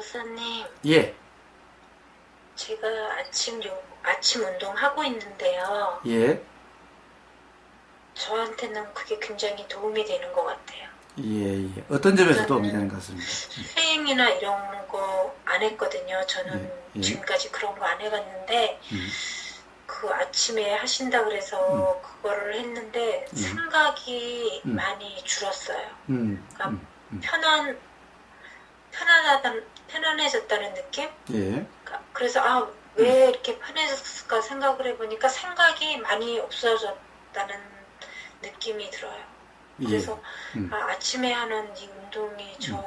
박사님, 예, 제가 아침 운동하고 있는데요. 예, 저한테는 그게 굉장히 도움이 되는 것 같아요. 예, 예. 어떤 점에서 도움이 되는 저는 것 같습니다. 수행이나 이런 거 안 했거든요. 예, 저는 예, 지금까지 그런 거 안 해봤는데, 음, 그 아침에 하신다 음, 그래서 그거를 했는데, 음, 생각이 음, 많이 줄었어요. 음, 그러니까 음, 음. 편안, 편안해졌다는 느낌? 예, 그래서 왜 이렇게 편해졌을까 생각을 해보니까 생각이 많이 없어졌다는 느낌이 들어요. 예, 그래서 음, 아침에 하는 이 운동이 음, 저는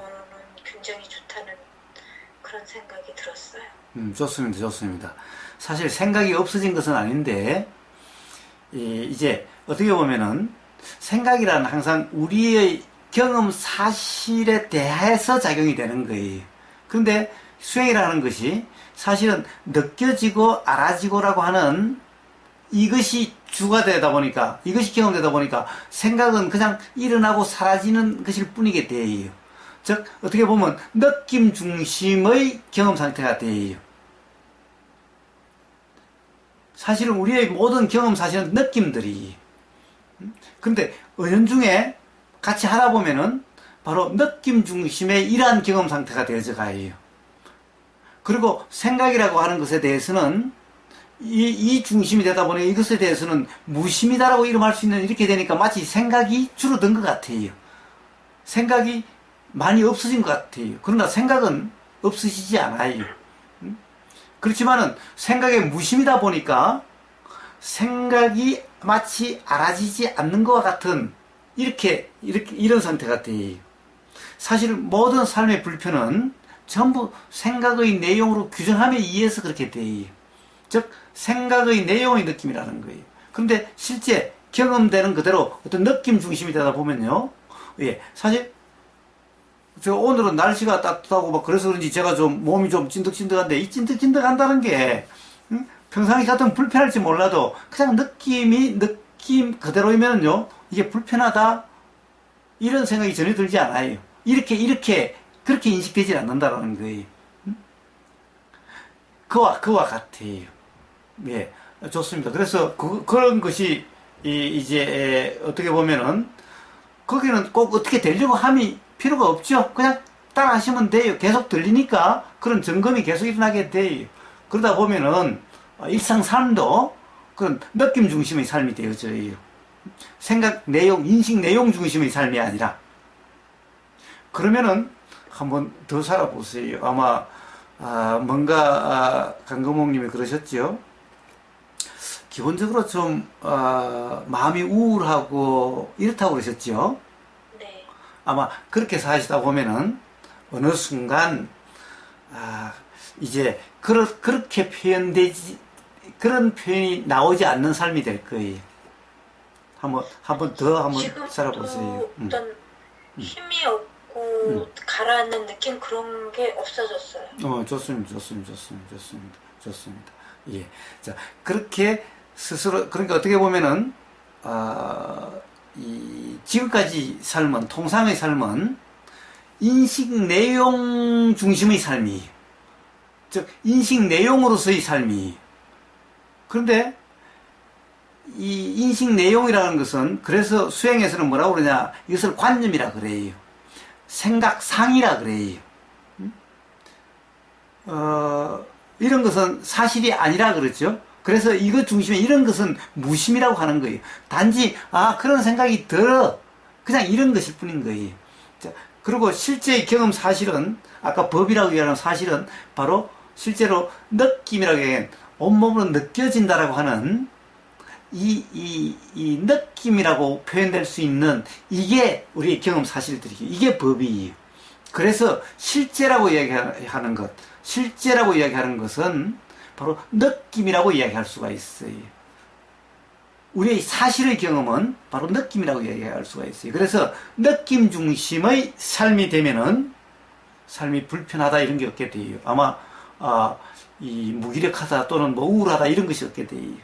굉장히 좋다는 그런 생각이 들었어요. 좋습니다, 좋습니다. 사실 생각이 없어진 것은 아닌데, 이제 어떻게 보면은 생각이란 항상 우리의 경험 사실에 대해서 작용이 되는 거예요. 그런데 수행이라는 것이 사실은 느껴지고 알아지고라고 하는 이것이 주가 되다 보니까, 이것이 경험되다 보니까 생각은 그냥 일어나고 사라지는 것일 뿐이게 돼요. 즉, 어떻게 보면 느낌 중심의 경험 상태가 돼요. 사실은 우리의 모든 경험 사실은 느낌들이. 근데 은연중에 같이 하다 보면은 바로 느낌 중심의 이러한 경험 상태가 되어져 가요. 그리고 생각이라고 하는 것에 대해서는 이 중심이 되다 보니 이것에 대해서는 무심이다라고 이름할 수 있는 이렇게 되니까 마치 생각이 줄어든 것 같아요. 생각이 많이 없어진 것 같아요. 그러나 생각은 없으시지 않아요. 그렇지만은 생각의 무심이다 보니까 생각이 마치 알아지지 않는 것과 같은 이렇게 이런 상태가 돼요. 사실 모든 삶의 불편은 전부 생각의 내용으로 규정함에 의해서 그렇게 돼요. 즉 생각의 내용의 느낌이라는 거예요. 그런데 실제 경험되는 그대로 어떤 느낌 중심이 되다 보면요. 예, 사실 저 오늘은 날씨가 따뜻하고 막 그래서 그런지 제가 좀 몸이 좀 찐득찐득한데 이 찐득찐득한다는 게 평상시 같으면 불편할지 몰라도 그냥 느낌 그대로이면요 이게 불편하다 이런 생각이 전혀 들지 않아요. 이렇게 그렇게 인식되지 않는다라는 거예요. 그와 같아요. 예, 좋습니다. 그래서 그런 것이 이제 어떻게 보면은 거기는 꼭 어떻게 되려고 함이 필요가 없죠. 그냥 따라 하시면 돼요. 계속 들리니까 그런 점검이 계속 일어나게 돼요. 그러다 보면은 일상 삶도 그런 느낌 중심의 삶이 되어져요. 생각 내용, 인식 내용 중심의 삶이 아니라 그러면은 한번 더 살아보세요. 아마 뭔가 강금옥님이 그러셨죠. 기본적으로 좀 마음이 우울하고 이렇다고 그러셨죠. 네. 아마 그렇게 사시다 보면은 어느 순간 아, 이제 그렇게 표현되지 그런 표현이 나오지 않는 삶이 될 거예요. 한번 살아보세요. 지금도 어떤 힘이 없고 음. 가라앉는 느낌 그런 게 없어졌어요. 좋습니다. 예. 자, 그렇게 스스로, 그러니까 어떻게 보면은, 이, 지금까지 삶은, 통상의 삶은 인식 내용 중심의 삶이에요. 즉, 인식 내용으로서의 삶이에요. 그런데 이 인식 내용이라는 것은 그래서 수행에서는 뭐라고 그러냐, 이것을 관념이라 그래요. 생각상이라 그래요. 이런 것은 사실이 아니라 그러죠. 그래서 이것 중심에 이런 것은 무심이라고 하는 거예요. 단지, 그런 생각이 들어. 그냥 이런 것일 뿐인 거예요. 자, 그리고 실제의 경험 사실은, 아까 법이라고 얘기하는 사실은 바로 실제로 느낌이라고 얘기하는 온몸으로 느껴진다라고 하는 이 느낌이라고 표현될 수 있는 이게 우리의 경험 사실들이에요. 이게 법이에요. 그래서 실제라고 이야기하는 것은 바로 느낌이라고 이야기할 수가 있어요. 우리의 사실의 경험은 바로 느낌이라고 이야기할 수가 있어요. 그래서 느낌 중심의 삶이 되면은 삶이 불편하다 이런 게 없게 돼요. 아마 이 무기력하다 또는 뭐 우울하다 이런 것이 없게 돼요.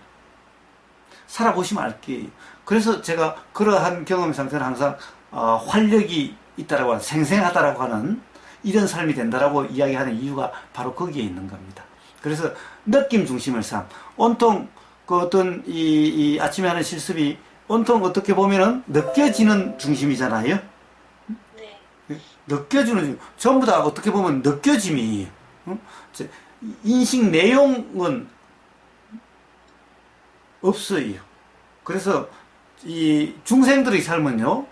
살아보시면 알게요. 그래서 제가 그러한 경험 상태는 항상 활력이 있다라고 하는 생생하다라고 하는 이런 삶이 된다라고 이야기하는 이유가 바로 거기에 있는 겁니다. 그래서 느낌 중심의 삶, 온통 그 어떤 이 아침에 하는 실습이 온통 어떻게 보면은 느껴지는 중심이잖아요. 네. 느껴지는 전부 다 어떻게 보면 느껴짐이 인식 내용은 없어요. 그래서 이 중생들의 삶은요,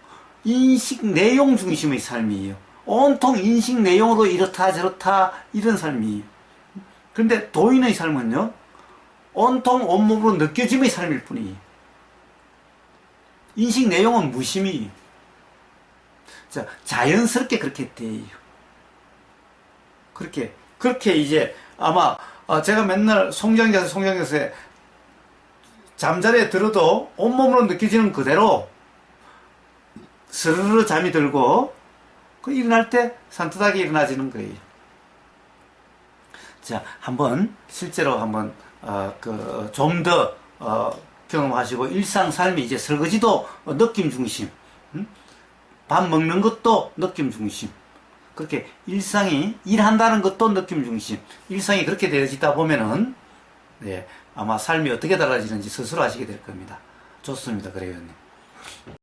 인식 내용 중심의 삶이에요. 온통 인식 내용으로 이렇다 저렇다 이런 삶이에요. 그런데 도인의 삶은요, 온통 온몸으로 느껴짐의 삶일 뿐이에요. 인식 내용은 무심이에요. 자, 자연스럽게 그렇게 돼요. 그렇게 이제 아마 제가 맨날 송장자세 잠자리에 들어도 온몸으로 느껴지는 그대로 스르르 잠이 들고 그 일어날 때 산뜻하게 일어나지는 거예요. 자, 한번 실제로 한번 좀 더 경험하시고 일상 삶이 이제 설거지도 느낌 중심, 밥 먹는 것도 느낌 중심. 그렇게 일상이 일한다는 것도 느낌 중심. 일상이 그렇게 되어지다 보면은 네, 아마 삶이 어떻게 달라지는지 스스로 아시게 될 겁니다. 좋습니다, 그래요.